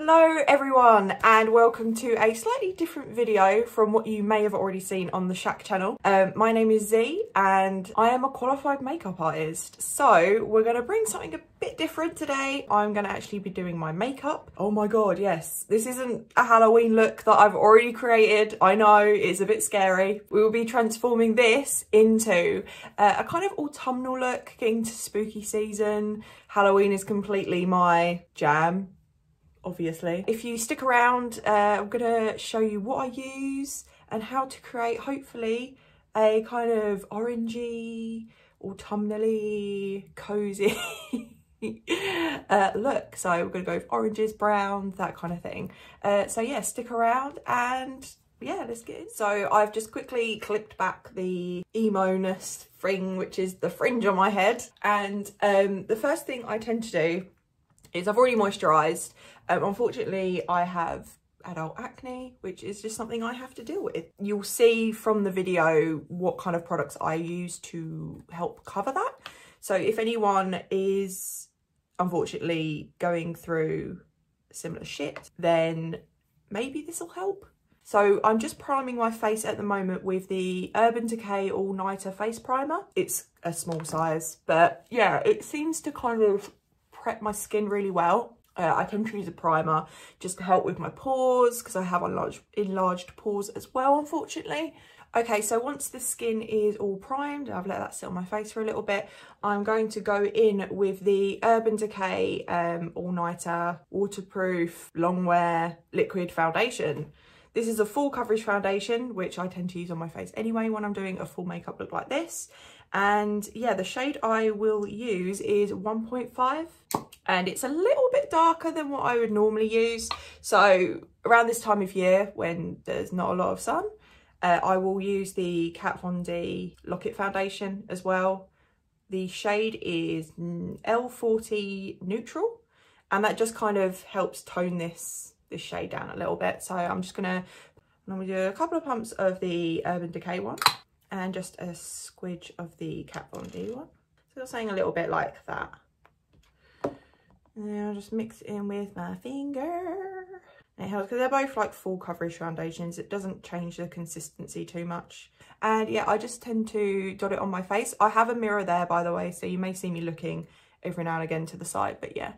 Hello everyone and welcome to a slightly different video from what you may have already seen on the Shack channel. My name is Z and I am a qualified makeup artist. So we're going to bring something a bit different today. I'm going to actually be doing my makeup. Oh my god, yes. This isn't a Halloween look that I've already created. I know, it's a bit scary. We will be transforming this into a kind of autumnal look, getting to spooky season. Halloween is completely my jam, obviously. If you stick around, I'm gonna show you what I use and how to create, hopefully, a kind of orangey, autumnally, cozy look. So we're gonna go with oranges, browns, that kind of thing. So yeah, stick around and yeah, let's get in. So I've just quickly clipped back the emo-ness thing, which is the fringe on my head. And the first thing I tend to do is I've already moisturised. Unfortunately, I have adult acne, which is just something I have to deal with. You'll see from the video what kind of products I use to help cover that. So if anyone is unfortunately going through similar shit, then maybe this will help. So I'm just priming my face at the moment with the Urban Decay All Nighter Face Primer. It's a small size, but yeah, it seems to kind of prep my skin really well. I tend to use a primer just to help with my pores because I have enlarged pores as well, unfortunately. Okay, so once the skin is all primed, I've let that sit on my face for a little bit, I'm going to go in with the Urban Decay All Nighter Waterproof Long Wear Liquid Foundation. This is a full coverage foundation, which I tend to use on my face anyway when I'm doing a full makeup look like this. And yeah, the shade I will use is 1.5 and it's a little bit darker than what I would normally use. So around this time of year when there's not a lot of sun, I will use the Kat Von D Lock-It foundation as well. The shade is L40 Neutral and that just kind of helps tone this shade down a little bit. So I'm gonna do a couple of pumps of the Urban Decay one and just a squidge of the Kat Von D one. So I'm saying a little bit like that. And then I'll just mix it in with my finger. And it helps because they're both like full coverage foundations. It doesn't change the consistency too much. And yeah, I just tend to dot it on my face. I have a mirror there, by the way, so you may see me looking every now and again to the side, but yeah,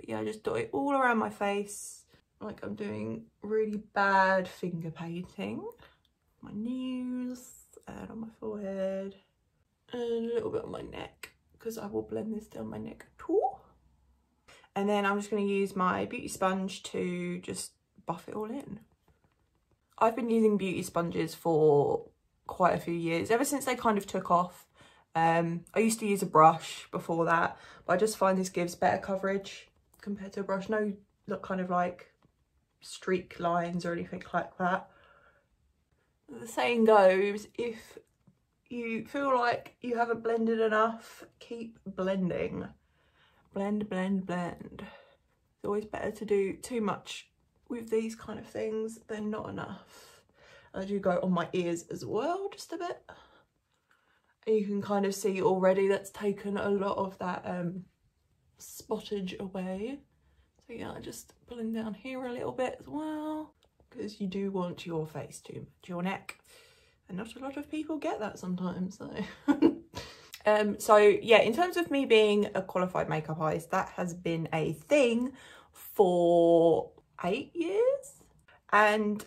I just dot it all around my face. Like I'm doing really bad finger painting. My nose and on my forehead and a little bit on my neck because I will blend this down my neck too. And then I'm just going to use my beauty sponge to just buff it all in. I've been using beauty sponges for quite a few years, ever since they kind of took off. I used to use a brush before that, but I just find this gives better coverage compared to a brush. No, look kind of like streak lines or anything like that. The saying goes, if you feel like you haven't blended enough, keep blending. Blend, blend, blend. It's always better to do too much with these kind of things than not enough. I do go on my ears as well, just a bit. And you can kind of see already that's taken a lot of that spottage away. So yeah, I just blend down here a little bit as well, because you do want your face to match your neck. And not a lot of people get that sometimes, so. So yeah, in terms of me being a qualified makeup artist, that has been a thing for 8 years. And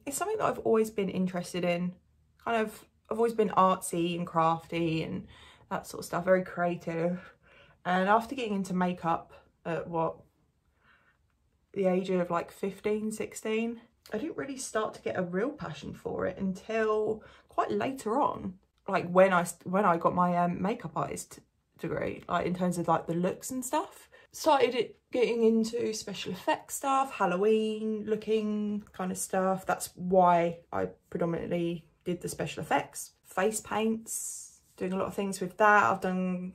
it's something that I've always been interested in. I've always been artsy and crafty and that sort of stuff, very creative. And after getting into makeup at the age of like 15, 16, I didn't really start to get a real passion for it until quite later on. Like when I got my makeup artist degree, like in terms of like the looks and stuff. Started getting into special effects stuff, Halloween looking kind of stuff. That's why I predominantly did the special effects. Face paints, doing a lot of things with that. I've done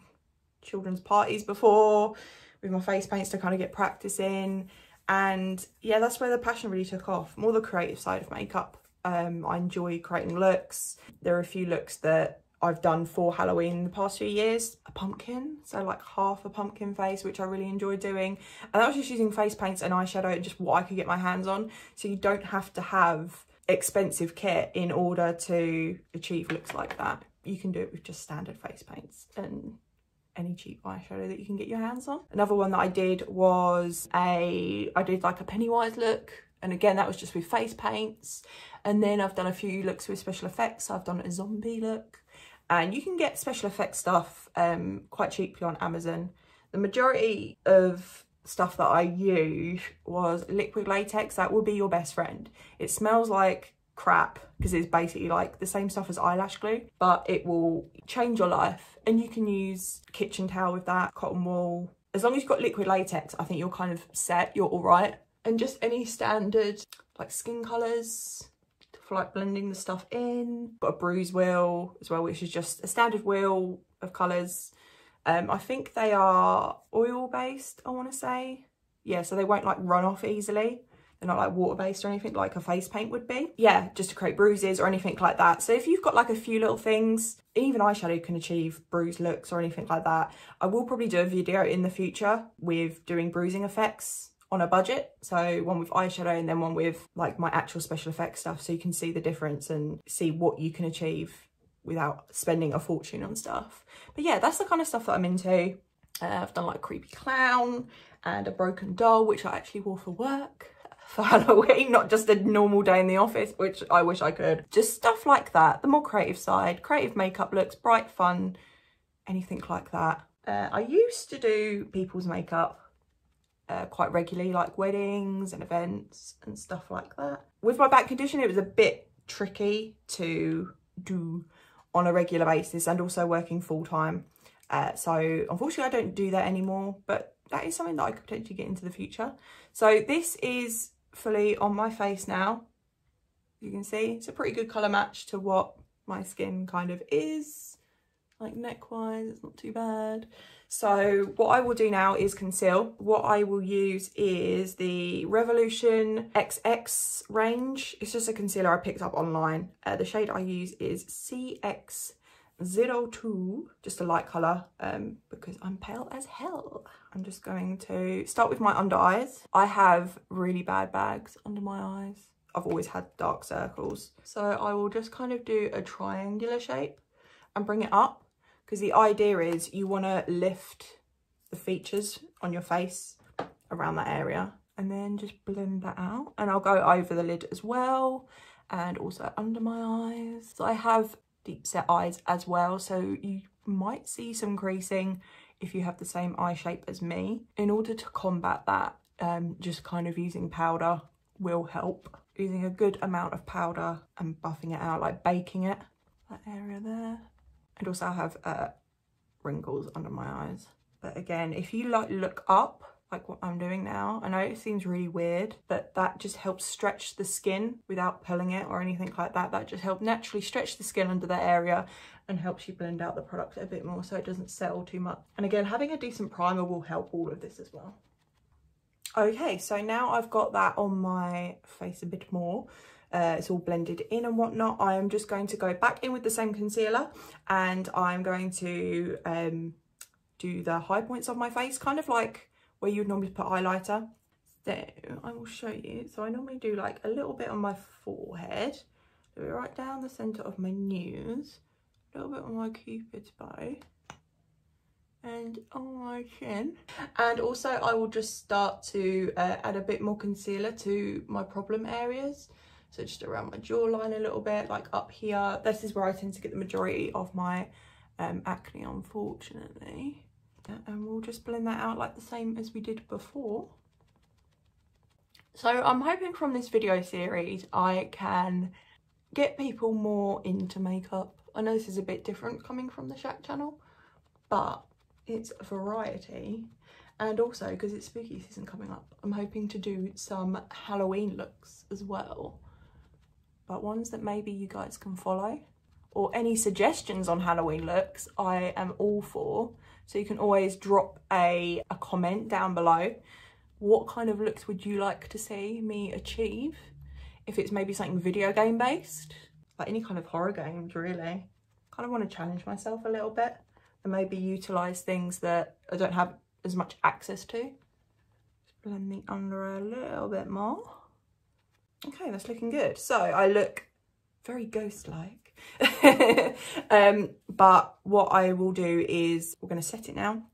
children's parties before with my face paints to kind of get practice in. And yeah, that's where the passion really took off, more the creative side of makeup. I enjoy creating looks. There are a few looks that I've done for Halloween the past few years, a pumpkin, so like half a pumpkin face, which I really enjoy doing. And that was just using face paints and eyeshadow and just what I could get my hands on. So you don't have to have expensive kit in order to achieve looks like that. You can do it with just standard face paints and any cheap eyeshadow that you can get your hands on. Another one that I did was I did like a Pennywise look. And again, that was just with face paints. And then I've done a few looks with special effects. So I've done a zombie look. And you can get special effects stuff quite cheaply on Amazon. The majority of stuff that I used was liquid latex. That will be your best friend. It smells like crap because it's basically like the same stuff as eyelash glue, but it will change your life. And you can use kitchen towel with that, cotton wool. As long as you've got liquid latex, I think you're kind of set, you're all right. And just any standard like skin colours for like blending the stuff in. Got a bruise wheel as well, which is just a standard wheel of colours. I think they are oil based, I want to say. Yeah, so they won't like run off easily. They're not like water based or anything like a face paint would be. Yeah, just to create bruises or anything like that. So if you've got like a few little things, even eyeshadow can achieve bruise looks or anything like that. I will probably do a video in the future with doing bruising effects on a budget, so one with eyeshadow and then one with like my actual special effects stuff, so you can see the difference and see what you can achieve without spending a fortune on stuff. But yeah, that's the kind of stuff that I'm into. I've done like a creepy clown and a broken doll, which I actually wore for work for Halloween, not just a normal day in the office, which I wish I could. Just stuff like that, the more creative side, creative makeup looks, bright, fun, anything like that. I used to do people's makeup quite regularly, like weddings and events and stuff like that. With my back condition, it was a bit tricky to do on a regular basis and also working full-time. So unfortunately I don't do that anymore, but that is something that I could potentially get into the future. So this is fully on my face now. You can see it's a pretty good colour match to what my skin kind of is. Like neck-wise, it's not too bad. So what I will do now is conceal. What I will use is the Revolution XX range. It's just a concealer I picked up online. The shade I use is CX02, just a light colour, because I'm pale as hell. I'm just going to start with my under eyes. I have really bad bags under my eyes. I've always had dark circles. So I will just kind of do a triangular shape and bring it up. Because the idea is you want to lift the features on your face around that area and then just blend that out. And I'll go over the lid as well and also under my eyes. So I have deep set eyes as well, so you might see some creasing if you have the same eye shape as me. In order to combat that, just kind of using powder will help. Using a good amount of powder and buffing it out, like baking it, that area there. And also I have wrinkles under my eyes. But again, if you like look up, like what I'm doing now, I know it seems really weird, but that just helps stretch the skin without pulling it or anything like that. That just helps naturally stretch the skin under that area and helps you blend out the product a bit more so it doesn't settle too much. And again, having a decent primer will help all of this as well. Okay, so now I've got that on my face a bit more. It's all blended in and whatnot. I am just going to go back in with the same concealer and I'm going to do the high points of my face, kind of like where you would normally put highlighter. So I will show you. So I normally do like a little bit on my forehead, do it right down the centre of my nose, a little bit on my cupid's bow, and on my chin. And also I will just start to add a bit more concealer to my problem areas. So just around my jawline a little bit, like up here. This is where I tend to get the majority of my acne, unfortunately. And we'll just blend that out like the same as we did before. So I'm hoping from this video series I can get people more into makeup. I know this is a bit different coming from the Shack channel, but it's a variety. And also, because it's spooky season coming up, I'm hoping to do some Halloween looks as well. But ones that maybe you guys can follow. Or any suggestions on Halloween looks, I am all for. So you can always drop a comment down below. What kind of looks would you like to see me achieve? If it's maybe something video game based, like any kind of horror games really. kind of want to challenge myself a little bit and maybe utilise things that I don't have as much access to. Just blend the under a little bit more. Okay, that's looking good. So I look very ghost-like. But what I will do is we're going to set it now,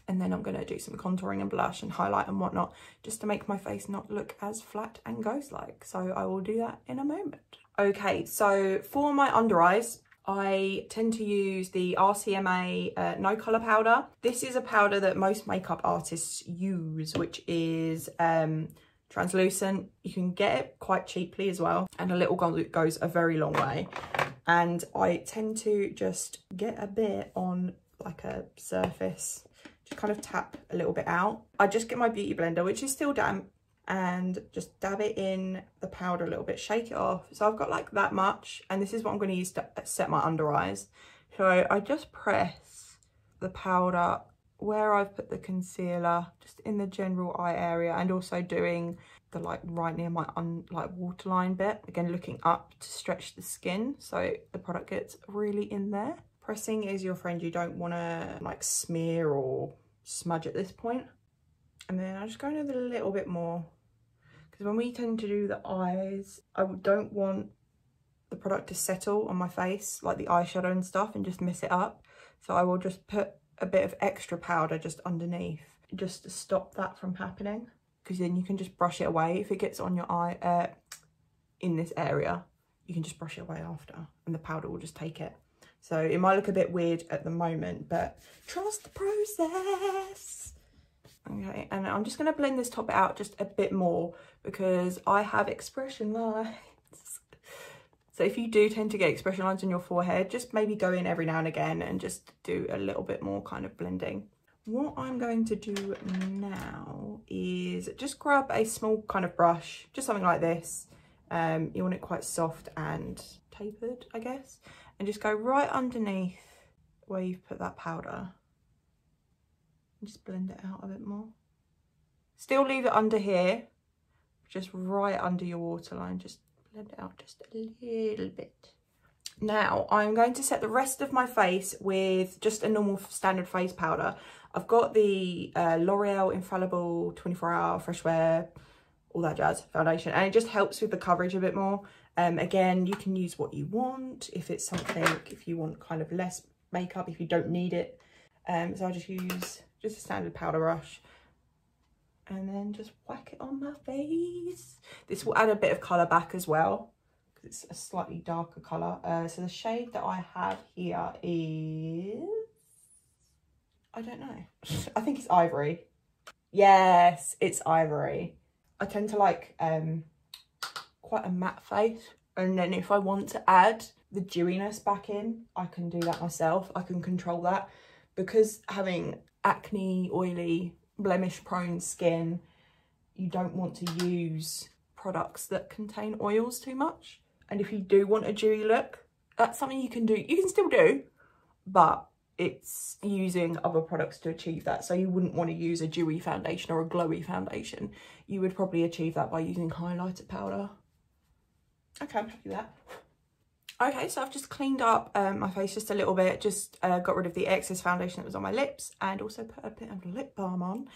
and then I'm going to do some contouring and blush and highlight and whatnot, just to make my face not look as flat and ghost-like. So I will do that in a moment. Okay, so for my under eyes, I tend to use the RCMA No Colour Powder. This is a powder that most makeup artists use, which is translucent. You can get it quite cheaply as well, and a little goes a very long way. And I tend to just get a bit on like a surface, just kind of tap a little bit out. I just get my beauty blender, which is still damp, and just dab it in the powder a little bit, shake it off. So I've got like that much, and this is what I'm going to use to set my under eyes. So I just press the powder where I've put the concealer, just in the general eye area, and also doing the like right near my waterline bit, again looking up to stretch the skin so the product gets really in there. Pressing is your friend. You don't want to like smear or smudge at this point. And then I just go in with a little bit more, because when we tend to do the eyes, I don't want the product to settle on my face, like the eyeshadow and stuff, and just mess it up. So I will just put a bit of extra powder just underneath, just to stop that from happening, because then you can just brush it away. If it gets on your eye, in this area, you can just brush it away after, and the powder will just take it. So it might look a bit weird at the moment, but trust the process. Okay, and I'm just going to blend this top out just a bit more, because I have expression lines. So if you do tend to get expression lines on your forehead, just maybe go in every now and again and just do a little bit more kind of blending. What I'm going to do now is just grab a small kind of brush, just something like this. You want it quite soft and tapered, I guess. And just go right underneath where you've put that powder. And just blend it out a bit more. Still leave it under here, just right under your waterline. Just blend it out just a little bit. Now I'm going to set the rest of my face with just a normal standard face powder. I've got the L'Oreal Infallible 24-hour Fresh Wear, all that jazz foundation, and it just helps with the coverage a bit more. Again, you can use what you want. If it's something, if you want kind of less makeup, if you don't need it. So I just use just a standard powder brush, and then just whack it on my face. This will add a bit of colour back as well, because it's a slightly darker colour. So the shade that I have here is, I don't know, I think it's Ivory. Yes, it's Ivory. I tend to like quite a matte face, and then if I want to add the dewiness back in, I can do that myself. I can control that, because having acne, oily, blemish prone skin, you don't want to use products that contain oils too much. And if you do want a dewy look, that's something you can do. You can still do, but it's using other products to achieve that. So you wouldn't want to use a dewy foundation or a glowy foundation. You would probably achieve that by using highlighter powder. Okay, I'm happy with that. Okay, so I've just cleaned up my face just a little bit, just got rid of the excess foundation that was on my lips, and also put a bit of lip balm on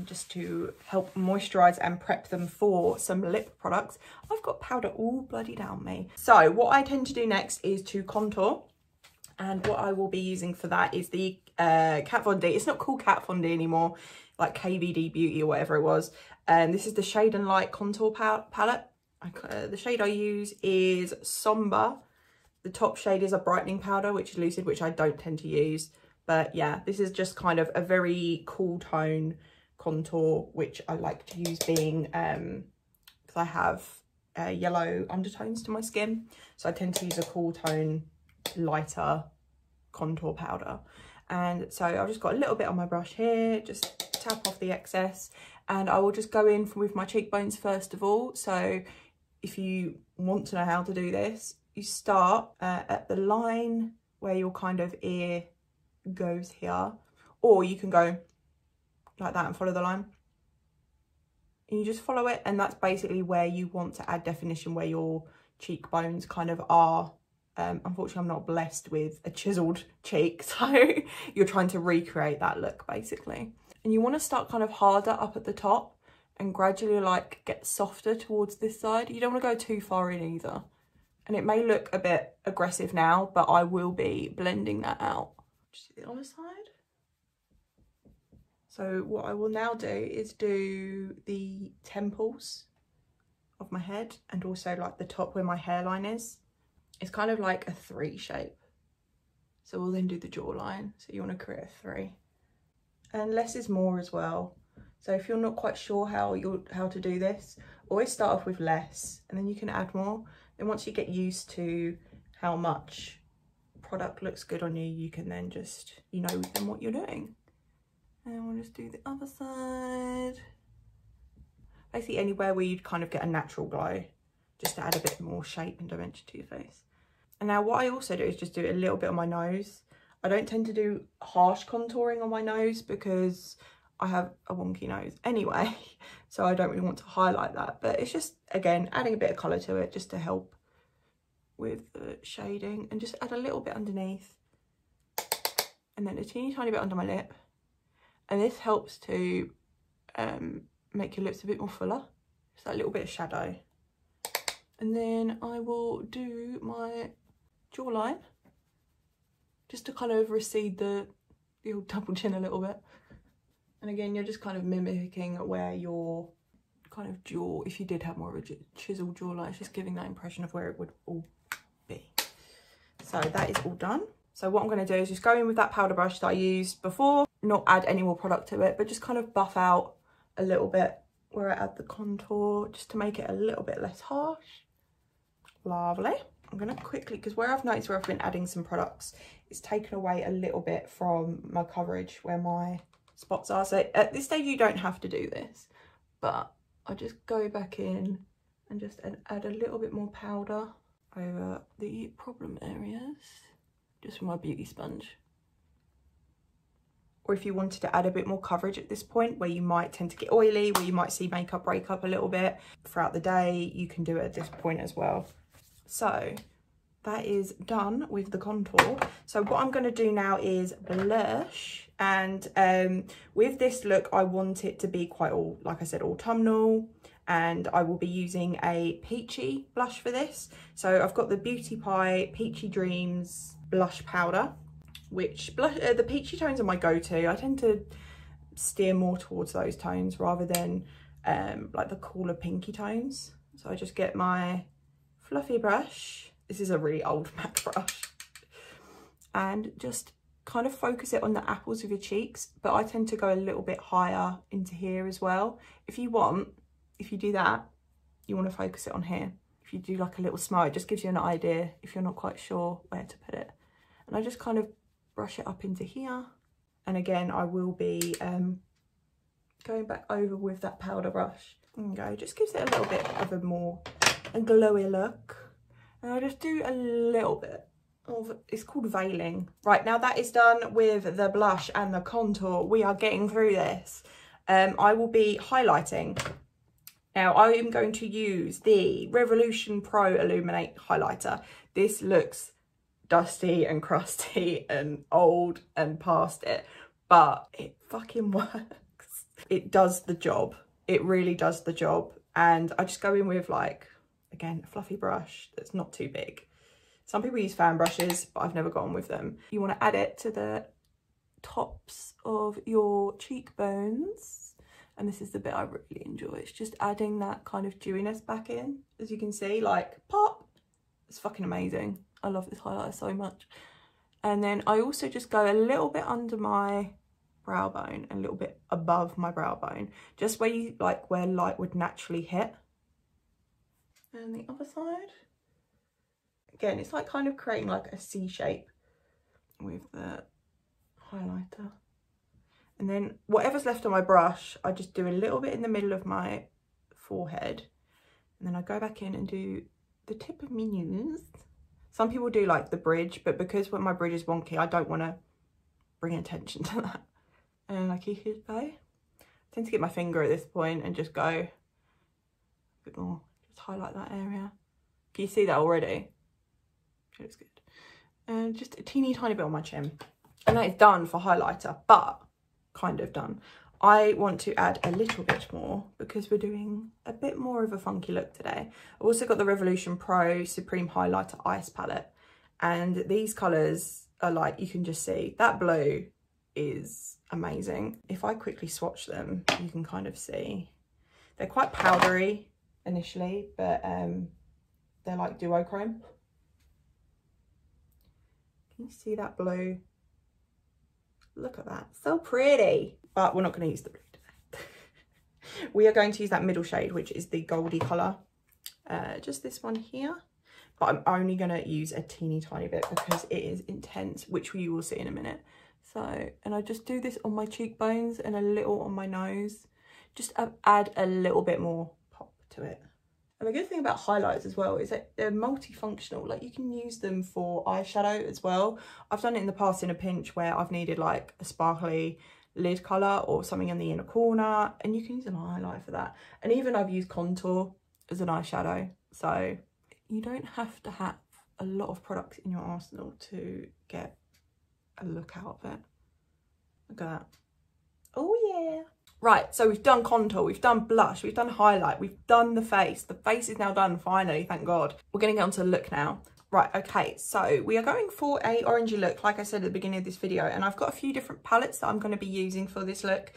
just to help moisturise and prep them for some lip products. I've got powder all bloody down me. So what I tend to do next is to contour, and what I will be using for that is the Kat Von D. It's not called Kat Von D anymore, like KVD Beauty or whatever it was. This is the Shade and Light Contour Palette. The shade I use is Somber. The top shade is a brightening powder, which is Lucid, which I don't tend to use. But yeah, this is just kind of a very cool tone contour, which I like to use being, because I have yellow undertones to my skin. So I tend to use a cool tone, lighter contour powder. And so I've just got a little bit on my brush here, just tap off the excess. And I will just go in with my cheekbones first of all. So if you want to know how to do this, you start at the line where your kind of ear goes here, or you can go like that and follow the line. And you just follow it, and that's basically where you want to add definition, where your cheekbones kind of are Unfortunately, I'm not blessed with a chiseled cheek, so you're trying to recreate that look basically. And you want to start kind of harder up at the top and gradually like get softer towards this side. You don't want to go too far in either. And it may look a bit aggressive now, but I will be blending that out. See the other side? So what I will now do is do the temples of my head and also like the top where my hairline is. It's kind of like a 3 shape. So we'll then do the jawline. So you want to create a 3. And less is more as well. So if you're not quite sure how to do this, always start off with less and then you can add more. And once you get used to how much product looks good on you, you can then just, you know then what you're doing. And we'll just do the other side. Basically anywhere where you'd kind of get a natural glow, just to add a bit more shape and dimension to your face. And now what I also do is just do a little bit on my nose. I don't tend to do harsh contouring on my nose because I have a wonky nose anyway, so I don't really want to highlight that. But it's just, again, adding a bit of colour to it just to help with the shading, and just add a little bit underneath. And then a teeny tiny bit under my lip. And this helps to make your lips a bit more fuller. Just that little bit of shadow. And then I will do my jawline, just to kind of recede the old double chin a little bit. And again, you're just kind of mimicking where your kind of jaw, if you did have more of a chiseled jawline, it's just giving that impression of where it would all be. So that is all done. So what I'm going to do is just go in with that powder brush that I used before, not add any more product to it, but just kind of buff out a little bit where I add the contour, just to make it a little bit less harsh. Lovely. I'm going to quickly, because where I've noticed where I've been adding some products, it's taken away a little bit from my coverage where my spots are. So at this stage you don't have to do this, but I just go back in and just add a little bit more powder over the problem areas, just with my beauty sponge. Or if you wanted to add a bit more coverage at this point where you might tend to get oily, where you might see makeup break up a little bit throughout the day, you can do it at this point as well. So that is done with the contour. So what I'm going to do now is blush, and with this look I want it to be quite like I said, autumnal, and I will be using a peachy blush for this. So I've got the Beauty Pie Peachy Dreams blush powder, which the peachy tones are my go-to. I tend to steer more towards those tones rather than like the cooler pinky tones. So I just get my fluffy brush. This is a really old MAC brush, and just kind of focus it on the apples of your cheeks, but I tend to go a little bit higher into here as well. If you do that, you want to focus it on here. If you do like a little smile, it just gives you an idea if you're not quite sure where to put it. And I just kind of brush it up into here, and again I will be going back over with that powder brush. There you go, just gives it a little bit of a glowy look. And I just do a little bit of, it's called veiling. Right, now that is done with the blush and the contour, we are getting through this. I will be highlighting. Now I am going to use the Revolution Pro Illuminate highlighter. This looks dusty and crusty and old and past it, but it fucking works. It does the job. It really does the job. And I just go in with, like, again, a fluffy brush that's not too big. Some people use fan brushes, but I've never gone with them. You want to add it to the tops of your cheekbones. And this is the bit I really enjoy. It's just adding that kind of dewiness back in. As you can see, like, pop. It's fucking amazing. I love this highlighter so much. And then I also just go a little bit under my brow bone, a little bit above my brow bone, just where you like where light would naturally hit. And the other side, again, it's like kind of creating like a C shape with the highlighter. And then whatever's left on my brush, I just do a little bit in the middle of my forehead, and then I go back in and do the tip of my nose. Some people do like the bridge, but because when my bridge is wonky, I don't want to bring attention to that. And I keep it by. I tend to get my finger at this point and just go a bit more, just highlight that area. Can you see that already? It looks good. And just a teeny tiny bit on my chin. And that is done for highlighter, but kind of done. I want to add a little bit more because we're doing a bit more of a funky look today. I've also got the Revolution Pro Supreme Highlighter Ice Palette. And these colours are like, you can just see, that blue is amazing. If I quickly swatch them, you can kind of see. They're quite powdery initially, but they're like duochrome. Can you see that blue? Look at that, so pretty. But we're not going to use the blue today. We are going to use that middle shade, which is the goldy colour. Just this one here. But I'm only going to use a teeny tiny bit because it is intense, which you will see in a minute. So, and I just do this on my cheekbones and a little on my nose. Just add a little bit more pop to it. And the good thing about highlighters as well is that they're multifunctional. Like you can use them for eyeshadow as well. I've done it in the past in a pinch where I've needed like a sparkly lid colour or something in the inner corner, and you can use an highlight for that. And even I've used contour as an eyeshadow. So you don't have to have a lot of products in your arsenal to get a look out of it. Look at that. Oh yeah. Right, so we've done contour, we've done blush, we've done highlight, we've done the face. The face is now done, finally, thank God. We're going to get onto the look now. Right, okay, so we are going for a orangey look, like I said at the beginning of this video, and I've got a few different palettes that I'm going to be using for this look.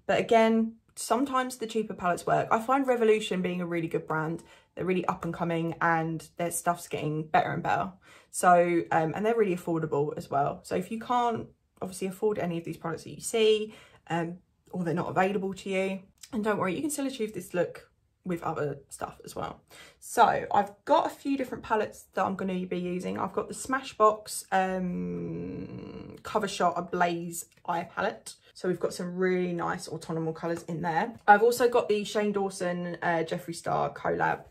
But again, sometimes the cheaper palettes work. I find Revolution being a really good brand. They're really up and coming and their stuff's getting better and better. So, and they're really affordable as well. So if you can't obviously afford any of these products that you see, or they're not available to you, and don't worry, you can still achieve this look with other stuff as well. So I've got a few different palettes that I'm going to be using. I've got the Smashbox Cover Shot Ablaze Eye Palette. So we've got some really nice autumnal colours in there. I've also got the Shane Dawson Jeffree Star collab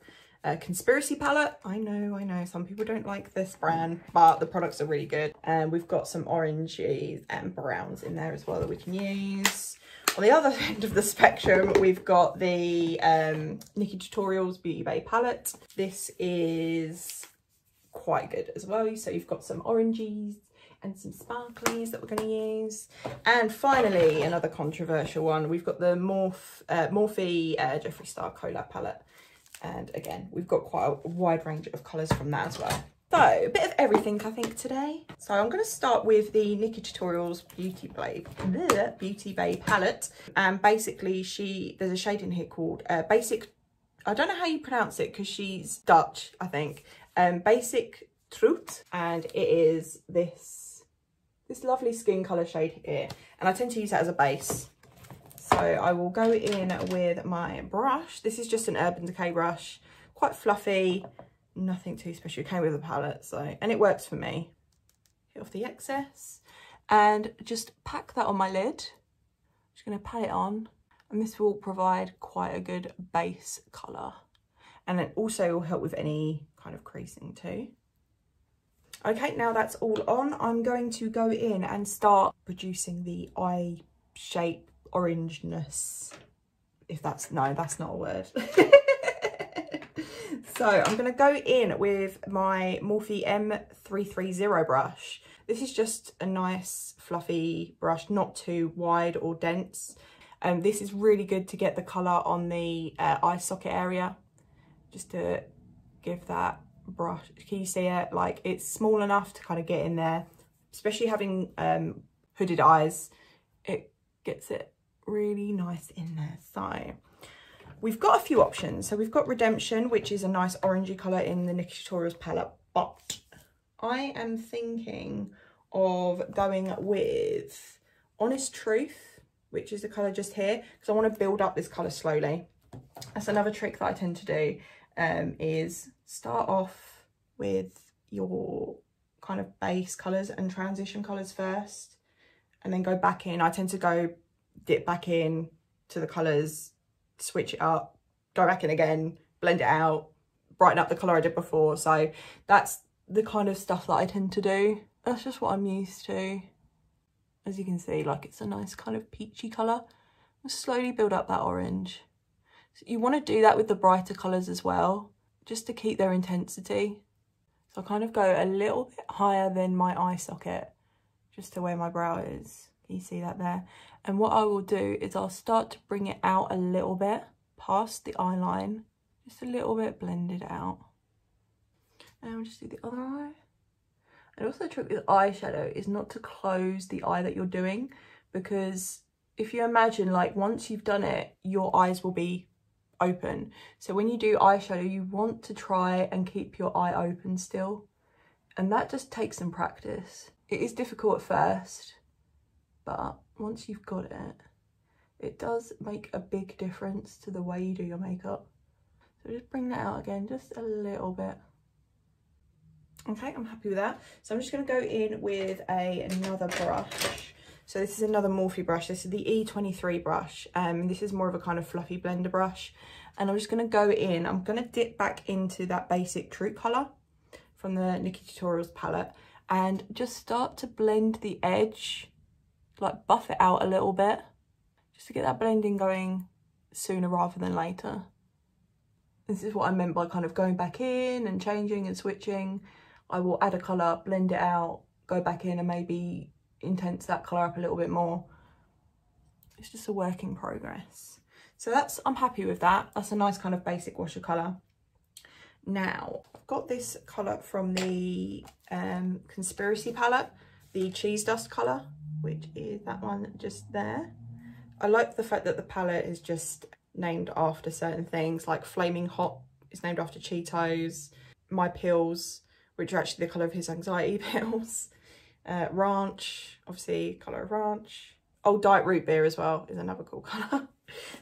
Conspiracy palette. I know some people don't like this brand, but the products are really good. And we've got some oranges and browns in there as well that we can use. On the other end of the spectrum, we've got the Nikkie Tutorials Beauty Bay palette. This is quite good as well. So you've got some oranges and some sparklies that we're going to use. And finally, another controversial one, we've got the Morphe Jeffree Star collab palette. And again, we've got quite a wide range of colours from that as well. So, a bit of everything, I think, today. So, I'm going to start with the Nikkie Tutorials Beauty Bay palette. And basically, there's a shade in here called Basic, I don't know how you pronounce it because she's Dutch, I think. Basic Truth. And it is this lovely skin colour shade here. And I tend to use that as a base. So, I will go in with my brush. This is just an Urban Decay brush. Quite fluffy. Nothing too special. It came with the palette, so, and it works for me. Hit off the excess and just pack that on my lid. Just going to pat it on, and this will provide quite a good base colour, and it also will help with any kind of creasing too. Okay, now that's all on, I'm going to go in and start producing the eye shape orangeness. If that's, no, that's not a word. So I'm going to go in with my Morphe M330 brush. This is just a nice fluffy brush, not too wide or dense. This is really good to get the colour on the eye socket area. Just to give that brush, can you see it? Like, it's small enough to kind of get in there. Especially having hooded eyes, it gets it really nice in there. So we've got a few options. So we've got Redemption, which is a nice orangey colour in the Nikkie Tutorials palette, but I am thinking of going with Honest Truth, which is the colour just here, because I want to build up this colour slowly. That's another trick that I tend to do, is start off with your kind of base colours and transition colours first, and then go back in. I tend to dip back in to the colours, switch it up, go back in again, blend it out, brighten up the colour I did before. So that's the kind of stuff that I tend to do. That's just what I'm used to. As you can see, like, it's a nice kind of peachy colour. I'll slowly build up that orange. So you want to do that with the brighter colours as well, just to keep their intensity. So I kind of go a little bit higher than my eye socket, just to where my brow is. Can you see that there? And what I will do is I'll start to bring it out a little bit past the eye line, just a little bit blended out. And we'll just do the other eye. And also the trick with eyeshadow is not to close the eye that you're doing, because if you imagine, like, once you've done it, your eyes will be open. So when you do eyeshadow, you want to try and keep your eye open still. And that just takes some practice. It is difficult at first, but once you've got it, it does make a big difference to the way you do your makeup. So just bring that out again, just a little bit. Okay, I'm happy with that. So I'm just going to go in with another brush. So this is another Morphe brush. This is the E23 brush. This is more of a kind of fluffy blender brush. And I'm just going to go in. I'm going to dip back into that basic True colour from the Nikki Tutorials palette. And just start to blend the edge. Like buff it out a little bit. Just to get that blending going sooner rather than later. This is what I meant by kind of going back in and changing and switching. I will add a colour, blend it out, go back in and maybe intense that colour up a little bit more. It's just a work in progress. So I'm happy with that. That's a nice kind of basic washer colour. Now, I've got this colour from the Conspiracy palette, the Cheese Dust colour, which is that one just there. I like the fact that the palette is just named after certain things, like Flaming Hot is named after Cheetos, My Pills, which are actually the colour of his anxiety pills. Ranch, obviously colour of ranch. Oh, Diet Root Beer as well is another cool colour.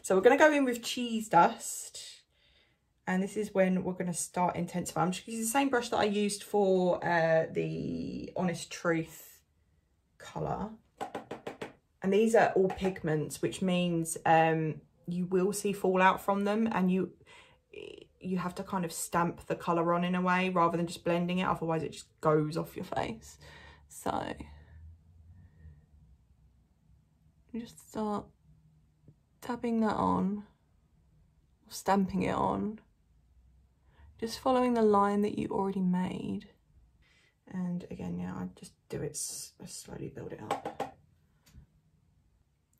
So we're going to go in with Cheese Dust. And this is when we're going to start intensifying. I'm just using the same brush that I used for the Honest Truth colour. And these are all pigments, which means you will see fallout from them, and you have to kind of stamp the colour on in a way rather than just blending it, otherwise it just goes off your face. So you just start tapping that on, stamping it on, just following the line that you already made. And again, yeah, I just do it, I slowly build it up.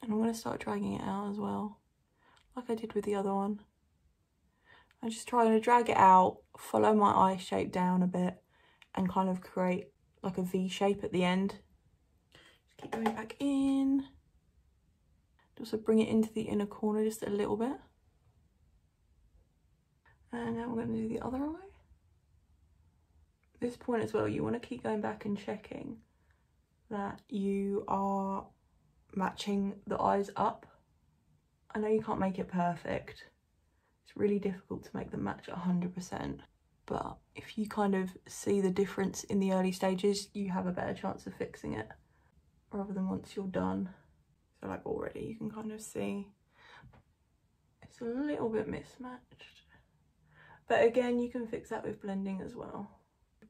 And I'm going to start dragging it out as well, like I did with the other one. I'm just trying to drag it out, follow my eye shape down a bit, and kind of create like a V shape at the end. Just keep going back in. Also bring it into the inner corner just a little bit. And now we're going to do the other eye. At this point as well, you want to keep going back and checking that you are matching the eyes up. I know you can't make it perfect. It's really difficult to make them match 100%. But if you kind of see the difference in the early stages, you have a better chance of fixing it rather than once you're done. So like already you can kind of see it's a little bit mismatched. But again, you can fix that with blending as well.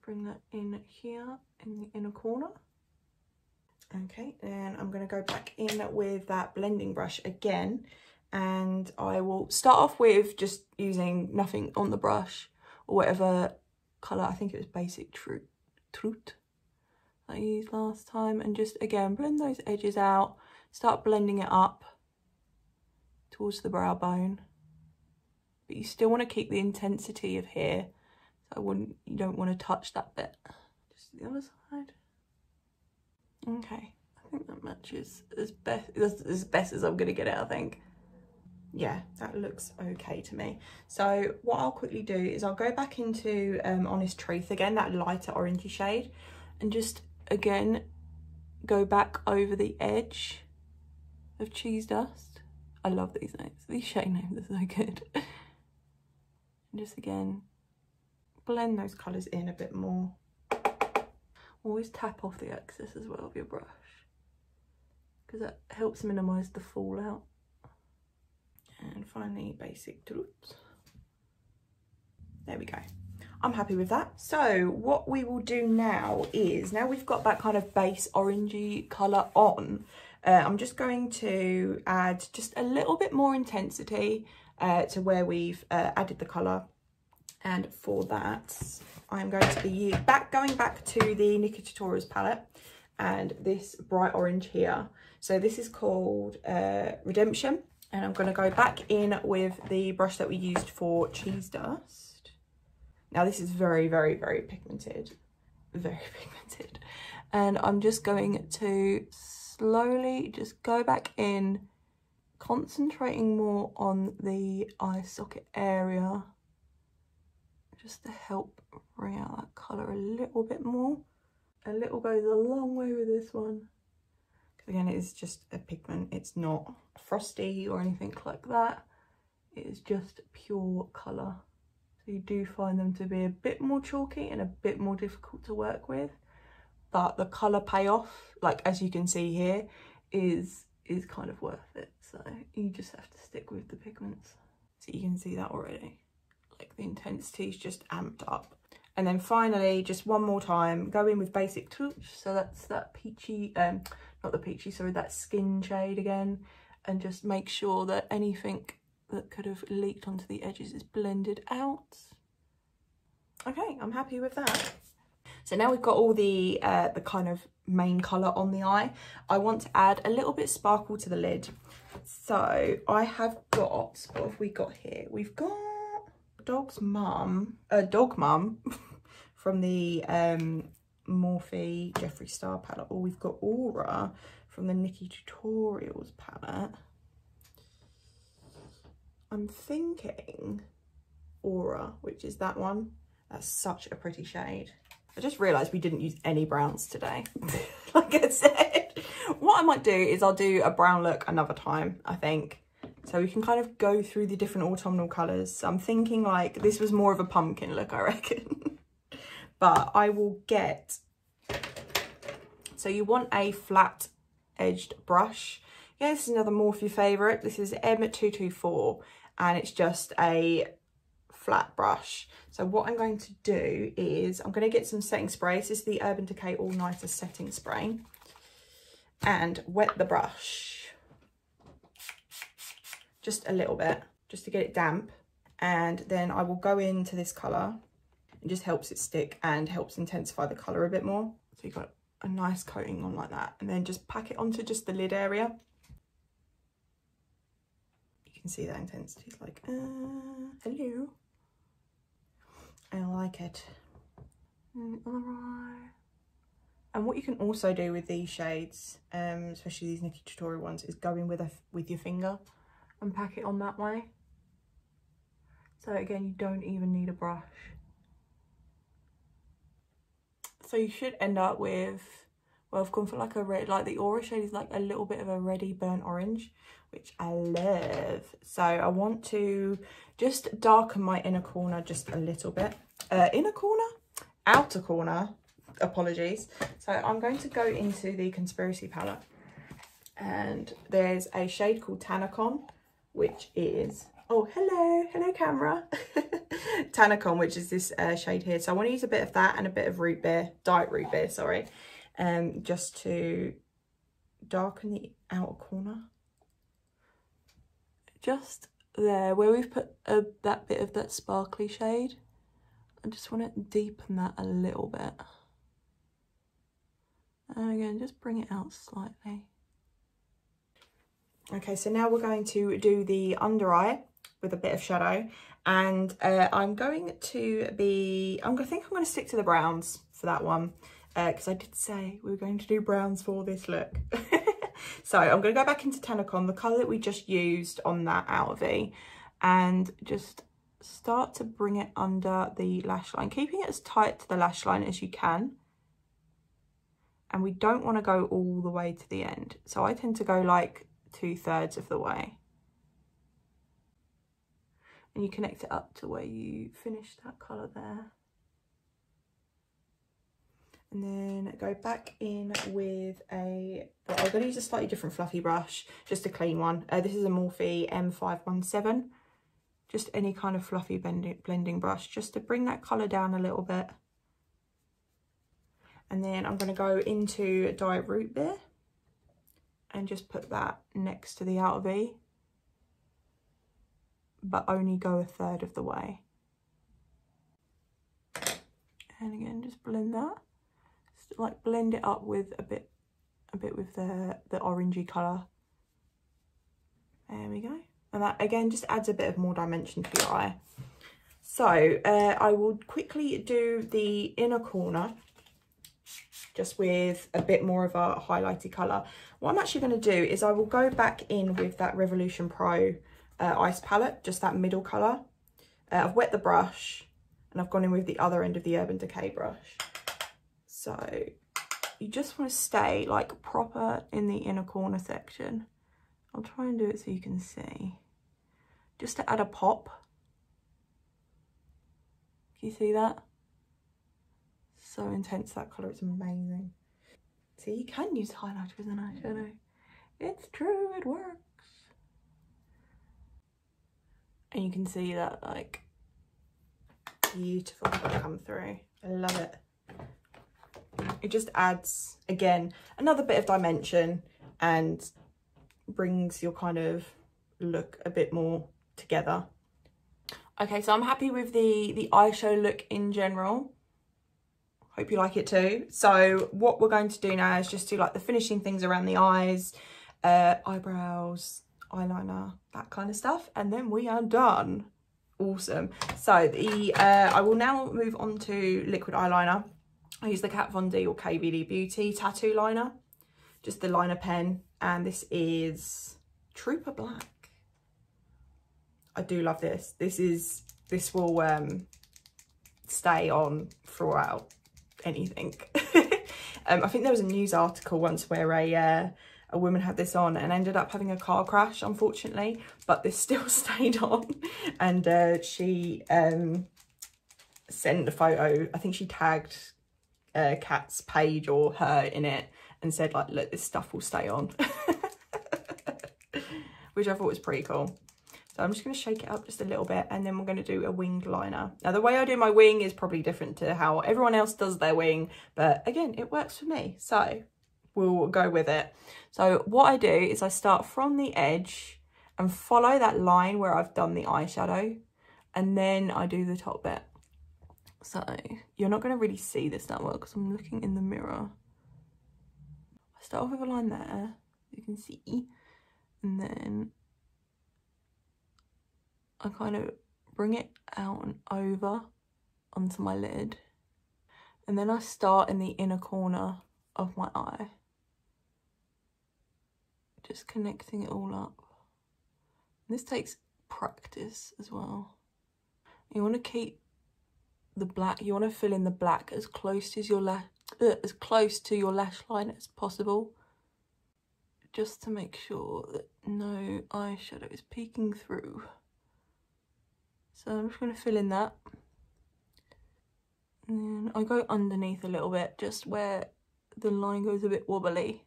Bring that in here in the inner corner. Okay, then I'm going to go back in with that blending brush again, and I will start off with just using nothing on the brush or whatever colour, I think it was basic Truth I used last time, and just again blend those edges out, start blending it up towards the brow bone. But you still want to keep the intensity of here, so you don't want to touch that bit. Just the other side. Okay, I think that matches as best as I'm going to get it, I think. Yeah, that looks okay to me. So what I'll quickly do is I'll go back into Honest Truth again, that lighter orangey shade, and just again go back over the edge of Cheese Dust. I love these names. These shade names are so good. And just again blend those colours in a bit more. Always tap off the excess as well of your brush, because that helps minimise the fallout. And finally, basic Truth. There we go. I'm happy with that. So what we will do now is, now we've got that kind of base orangey colour on, I'm just going to add just a little bit more intensity to where we've added the colour. And for that, I'm going to be going back to the Nikki Tutorials palette and this bright orange here. So this is called Redemption. And I'm going to go back in with the brush that we used for Cheese Dust. Now this is very, very, very pigmented. Very pigmented. And I'm just going to slowly just go back in, concentrating more on the eye socket area, just to help bring out that colour a little bit more. A little goes a long way with this one. Again, it is just a pigment. It's not frosty or anything like that. It is just pure colour. So you do find them to be a bit more chalky and a bit more difficult to work with. But the colour payoff, like as you can see here, is kind of worth it. So you just have to stick with the pigments. So you can see that already. Like the intensity is just amped up. And then finally, just one more time, go in with Basic Touch. So that's that peachy, not the peachy, sorry, that skin shade again. And just make sure that anything that could have leaked onto the edges is blended out. Okay, I'm happy with that. So now we've got all the kind of main colour on the eye. I want to add a little bit sparkle to the lid. So I have got, what have we got here? We've got dog mum from the Morphe Jeffree Star palette, or we've got Aura from the Nikki Tutorials palette. I'm thinking Aura, which is that one. That's such a pretty shade. I just realised we didn't use any browns today. Like I said, what I might do is I'll do a brown look another time, I think. So we can kind of go through the different autumnal colours. So I'm thinking like this was more of a pumpkin look, I reckon. But I will get... So you want a flat edged brush. Yeah, this is another Morphe favourite. This is M224 and it's just a flat brush. So what I'm going to do is I'm going to get some setting spray. This is the Urban Decay All Nighter setting spray, and wet the brush just a little bit just to get it damp, and then I will go into this colour. It just helps it stick and helps intensify the colour a bit more. So you've got a nice coating on like that, and then just pack it onto just the lid area. You can see that intensity is like hello. I like it. Alright. And what you can also do with these shades, especially these Nikki Tutorial ones, is go in with your finger and pack it on that way. So again, you don't even need a brush. So you should end up with, well, I've gone for like a red, like the Aura shade is like a little bit of a reddy burnt orange, which I love. So I want to just darken my inner corner just a little bit. Inner corner? Outer corner, apologies. So I'm going to go into the Conspiracy palette, and there's a shade called Tanacon, which is, oh, hello camera. Tanacon, which is this shade here. So I want to use a bit of that and a bit of root beer, diet root beer, sorry, just to darken the outer corner. Just there where we've put that bit of that sparkly shade. I just want to deepen that a little bit. And again, just bring it out slightly. Okay, so now we're going to do the under eye with a bit of shadow. And I'm going to stick to the browns for that one. Because I did say we were going to do browns for this look. So I'm going to go back into Tanacon, the colour that we just used on that outer V, and just start to bring it under the lash line, keeping it as tight to the lash line as you can. And we don't want to go all the way to the end. So I tend to go like 2/3 of the way. And you connect it up to where you finish that colour there. And then go back in with I'm going to use a slightly different fluffy brush, just a clean one. This is a Morphe M517. Just any kind of fluffy blending brush, just to bring that colour down a little bit. And then I'm going to go into Diet Root Beer and just put that next to the outer V, but only go 1/3 of the way. blend that. Just like blend it up with a bit with the orangey colour. There we go. And that again just adds a bit of more dimension to your eye. So I will quickly do the inner corner just with a bit more of a highlighty colour. What I'm actually going to do is I will go back in with that Revolution Pro Ice palette, just that middle colour. I've wet the brush and I've gone in with the other end of the Urban Decay brush. So you just want to stay like proper in the inner corner section. I'll try and do it so you can see. Just to add a pop. Can you see that? So intense, that colour, it's amazing. See, you can use highlighter as an eyeshadow. It's true, it works. And you can see that like beautiful come through. I love it. It just adds, again, another bit of dimension and brings your kind of look a bit more together. Okay, so I'm happy with the eyeshadow look in general. Hope you like it too. So what we're going to do now is just do like the finishing things around the eyes, eyebrows, eyeliner, that kind of stuff, and then we are done. Awesome. So I will now move on to liquid eyeliner. I use the Kat Von D or KVD Beauty tattoo liner, just the liner pen, and this is Trooper Black. I do love this. This will stay on throughout anything. I think there was a news article once where a woman had this on and ended up having a car crash, unfortunately, but this still stayed on. And she sent a photo. I think she tagged Kat's page or her in it and said like, look, this stuff will stay on. Which I thought was pretty cool. So I'm just going to shake it up just a little bit, and then we're going to do a winged liner. Now, the way I do my wing is probably different to how everyone else does their wing, but again, it works for me, so we'll go with it. So what I do is I start from the edge and follow that line where I've done the eyeshadow, and then I do the top bit. So you're not going to really see this that well because I'm looking in the mirror. I start off with a line there, you can see, and then I kind of bring it out and over onto my lid, and then I start in the inner corner of my eye, just connecting it all up. And this takes practice as well. You want to keep the black, you want to fill in the black as close to your lash line as possible, just to make sure that no eyeshadow is peeking through. So I'm just going to fill in that. And then I go underneath a little bit, just where the line goes a bit wobbly.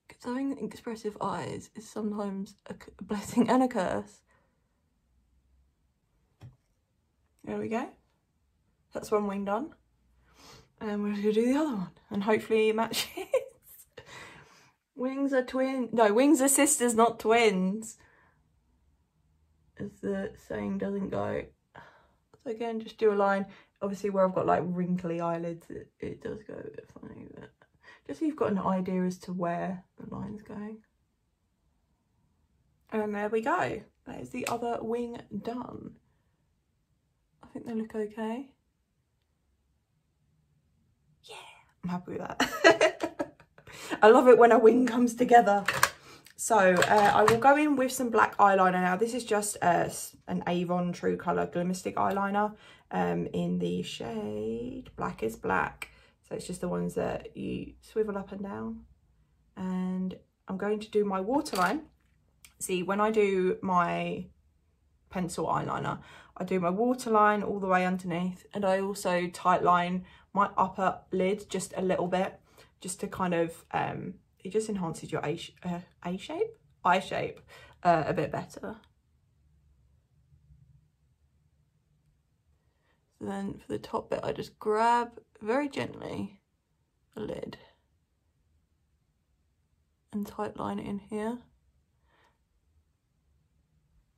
Because having expressive eyes is sometimes a blessing and a curse. There we go. That's one wing done. And we're going to do the other one. And hopefully it matches. Wings are twins. No, wings are sisters, not twins. As the saying doesn't go. So again, just do a line. Obviously where I've got like wrinkly eyelids, it does go a bit funny, but just so you've got an idea as to where the line's going. And there we go. That is the other wing done. I think they look okay. Yeah, I'm happy with that. I love it when a wing comes together. So I will go in with some black eyeliner now. This is just an Avon True Colour Glimmer Stick eyeliner in the shade Black is Black. So it's just the ones that you swivel up and down. And I'm going to do my waterline. See, when I do my pencil eyeliner, I do my waterline all the way underneath, and I also tightline my upper lid just a little bit, just to kind of it just enhances your eye shape a bit better. So then for the top bit, I just grab very gently the lid and tightline it in here.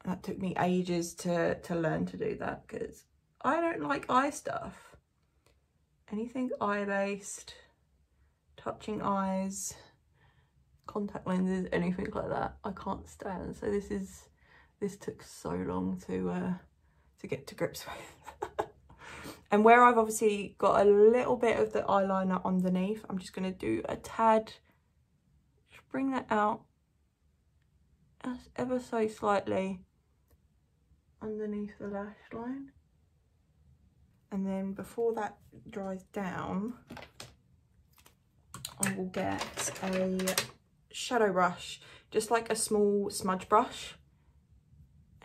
That took me ages to learn to do that because I don't like eye stuff. anything eye-based, touching eyes, contact lenses, anything like that, I can't stand. So this took so long to get to grips with. And where I've obviously got a little bit of the eyeliner underneath, I'm just going to do a tad, just bring that out ever so slightly underneath the lash line. And then before that dries down, I will get a shadow brush, just like a small smudge brush,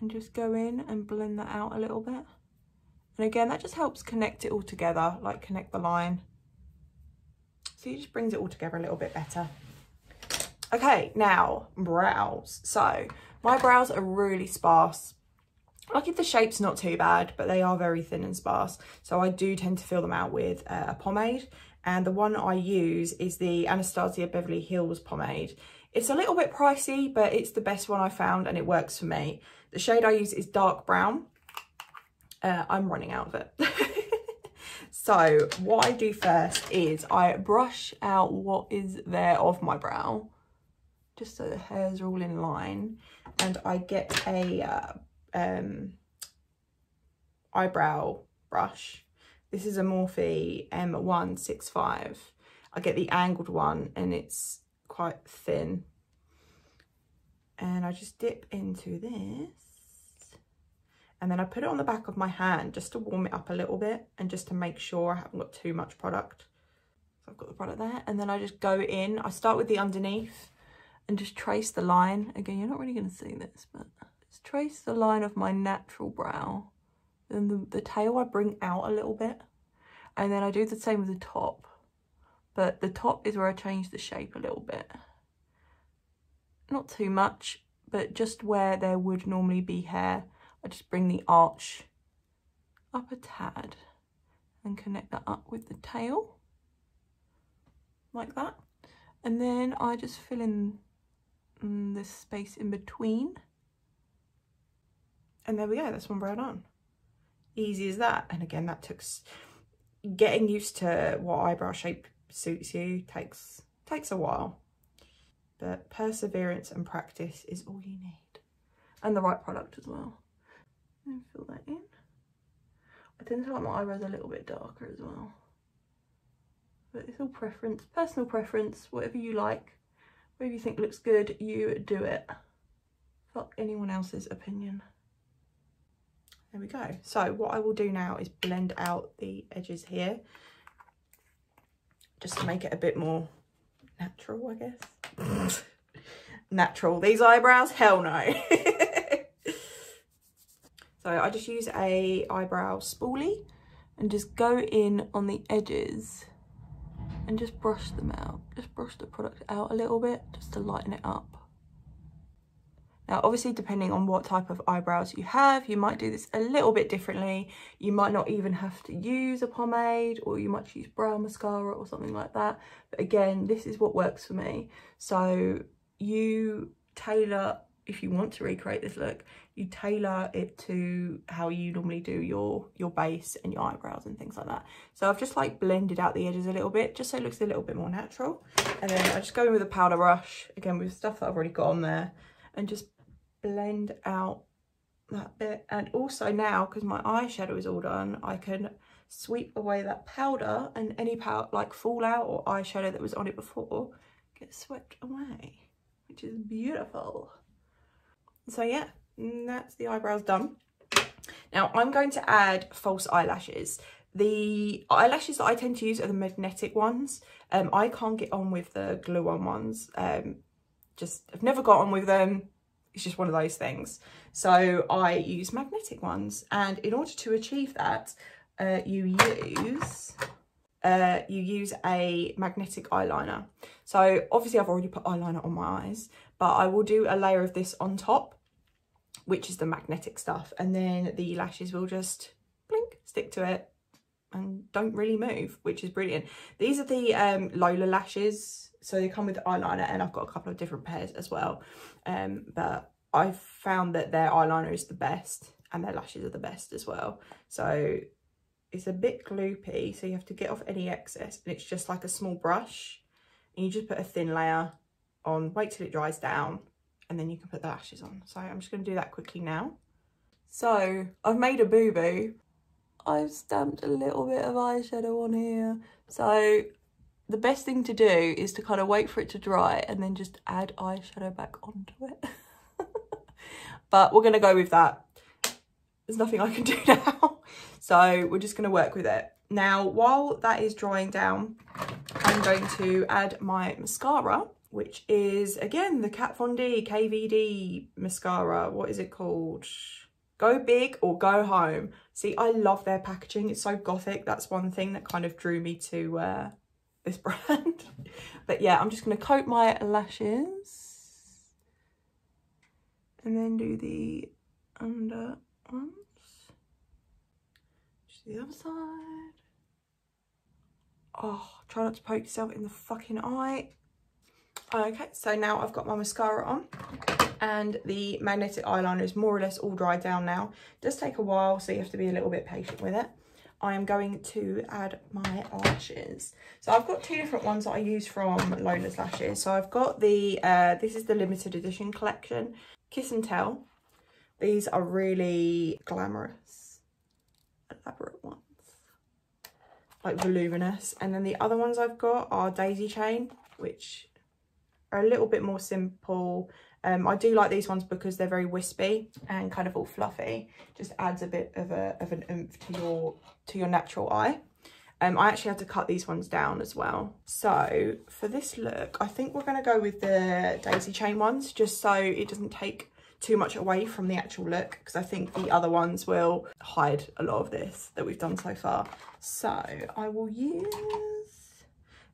and just go in and blend that out a little bit. And again, that just helps connect it all together, like connect the line. So it just brings it all together a little bit better. Okay, now brows. So my brows are really sparse. Like if the shape's not too bad, but they are very thin and sparse. So I do tend to fill them out with a pomade. And the one I use is the Anastasia Beverly Hills pomade. It's a little bit pricey, but it's the best one I found and it works for me. The shade I use is dark brown. I'm running out of it. So what I do first is I brush out what is there of my brow, just so the hairs are all in line. And I get a eyebrow brush. This is a Morphe M165. I get the angled one and it's quite thin. And I just dip into this. And then I put it on the back of my hand just to warm it up a little bit and just to make sure I haven't got too much product. So I've got the product there. And then I just go in. I start with the underneath and just trace the line. Again, you're not really going to see this, but just trace the line of my natural brow. And the tail I bring out a little bit. And then I do the same with the top. But the top is where I change the shape a little bit. Not too much, but just where there would normally be hair. I just bring the arch up a tad and connect that up with the tail, like that. And then I just fill in this space in between. And there we go, that's one brow done. Easy as that. And again, that took, getting used to what eyebrow shape suits you takes a while. But perseverance and practice is all you need. And the right product as well. And fill that in. I tend to like my eyebrows a little bit darker as well. But it's all preference, personal preference, whatever you like. Whatever you think looks good, you do it. Fuck anyone else's opinion. There we go. So what I will do now is blend out the edges here. Just to make it a bit more natural, I guess. Natural. These eyebrows? Hell no. So I just use a eyebrow spoolie and just go in on the edges and just brush them out. Just brush the product out a little bit just to lighten it up. Now, obviously, depending on what type of eyebrows you have, you might do this a little bit differently. You might not even have to use a pomade, or you might use brow mascara or something like that. But again, this is what works for me. So you tailor, if you want to recreate this look, you tailor it to how you normally do your base and your eyebrows and things like that. So I've just like blended out the edges a little bit, just so it looks a little bit more natural. And then I just go in with a powder brush, again with stuff that I've already got on there, and just blend out that bit. And also now, because my eyeshadow is all done, I can sweep away that powder, and any powder like fallout or eyeshadow that was on it before gets swept away, which is beautiful. So yeah, that's the eyebrows done. Now I'm going to add false eyelashes. The eyelashes that I tend to use are the magnetic ones. I can't get on with the glue-on ones. I've never got on with them. It's just one of those things. So I use magnetic ones, and in order to achieve that, you use a magnetic eyeliner. So obviously I've already put eyeliner on my eyes, but I will do a layer of this on top, which is the magnetic stuff, and then the lashes will just blink, stick to it, and don't really move, which is brilliant. These are the Lola lashes, so they come with eyeliner, and I've got a couple of different pairs as well. But I've found that their eyeliner is the best, and their lashes are the best as well. So it's a bit gloopy, so you have to get off any excess, and it's just like a small brush, and you just put a thin layer on, wait till it dries down, and then you can put the lashes on. So I'm just going to do that quickly now. So I've made a boo-boo. I've stamped a little bit of eyeshadow on here. So the best thing to do is to kind of wait for it to dry and then just add eyeshadow back onto it. But we're going to go with that. There's nothing I can do now. So we're just going to work with it. Now, while that is drying down, I'm going to add my mascara, which is, again, the Kat Von D KVD mascara. What is it called? Go Big or Go Home. See, I love their packaging. It's so gothic. That's one thing that kind of drew me to this brand. But yeah, I'm just going to coat my lashes. And then do the under ones. Just the other side. Oh, try not to poke yourself in the fucking eye. Okay, so now I've got my mascara on, and the magnetic eyeliner is more or less all dried down now. It does take a while, so you have to be a little bit patient with it. I am going to add my lashes. So I've got two different ones that I use from Lola's Lashes. So I've got the, this is the limited edition collection, Kiss and Tell. These are really glamorous, elaborate ones, like voluminous. And then the other ones I've got are Daisy Chain, which are a little bit more simple. I do like these ones because they're very wispy and kind of all fluffy. Just adds a bit of an oomph to your natural eye. I actually had to cut these ones down as well. So for this look, I think we're going to go with the Daisy Chain ones, just so it doesn't take too much away from the actual look, because I think the other ones will hide a lot of this that we've done so far. So I will use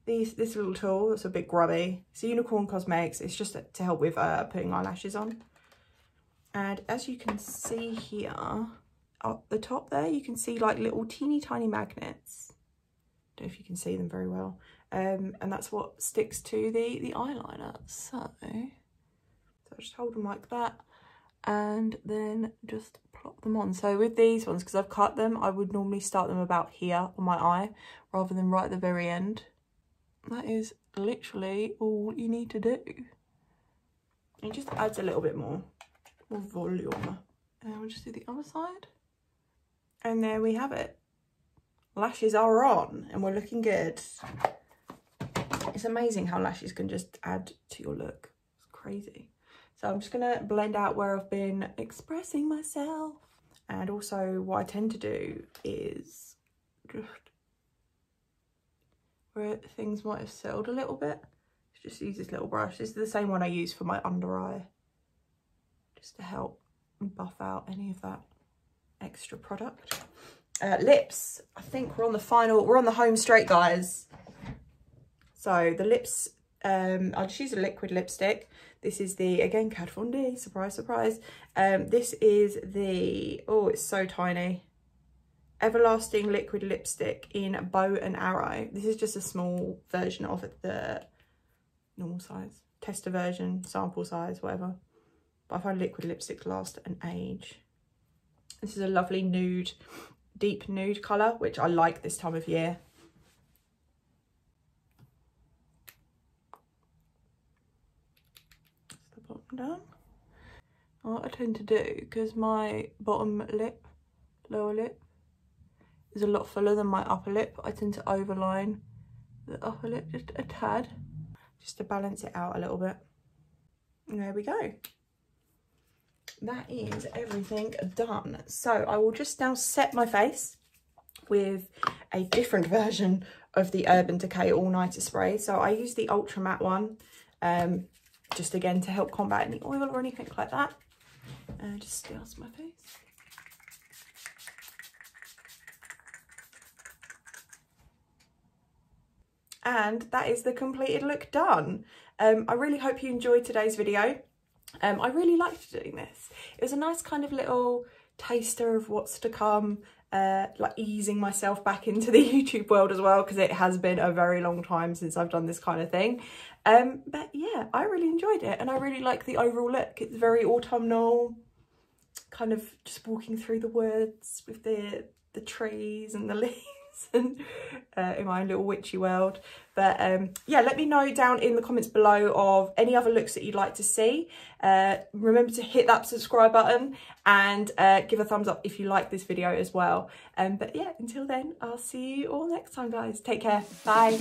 this little tool. It's a bit grubby. It's a Unicorn Cosmetics. It's just to help with putting eyelashes on. And as you can see here, up the top there, you can see like little teeny tiny magnets. Don't know if you can see them very well. And that's what sticks to the eyeliner. So just hold them like that, and then just plop them on. So with these ones, because I've cut them, I would normally start them about here on my eye rather than right at the very end. That is literally all you need to do. It just adds a little bit more volume. And we'll just do the other side. And there we have it. Lashes are on and we're looking good. It's amazing how lashes can just add to your look. It's crazy. So I'm just going to blend out where I've been expressing myself. And also what I tend to do is just where things might have settled a little bit, just use this little brush. This is the same one I use for my under eye, just to help buff out any of that extra product. Lips, I think we're on the home straight, guys. So the lips, I'll just use a liquid lipstick. This is the, again, Kat Von D, surprise, surprise. This is the, oh, it's so tiny, Everlasting Liquid Lipstick in Bow and Arrow. This is just a small version of it, the normal size, tester version, sample size, whatever. But I find liquid lipsticks last an age. This is a lovely nude, deep nude colour, which I like this time of year. That's the bottom down. What I tend to do, because my bottom lip, lower lip, is a lot fuller than my upper lip, I tend to overline the upper lip just a tad, just to balance it out a little bit. And there we go. That is everything done. So I will just now set my face with a different version of the Urban Decay All Nighter Spray. So I use the Ultra Matte one, just again to help combat any oil or anything like that. Just douse my face. And that is the completed look done. I really hope you enjoyed today's video. I really liked doing this. It was a nice kind of little taster of what's to come, like easing myself back into the YouTube world as well, because it has been a very long time since I've done this kind of thing. But yeah, I really enjoyed it, and I really like the overall look. It's very autumnal, kind of just walking through the woods with the the trees and the leaves and in my own little witchy world. But yeah, let me know down in the comments below of any other looks that you'd like to see. Remember to hit that subscribe button and give a thumbs up if you like this video as well. But yeah, until then, I'll see you all next time, guys. Take care. Bye.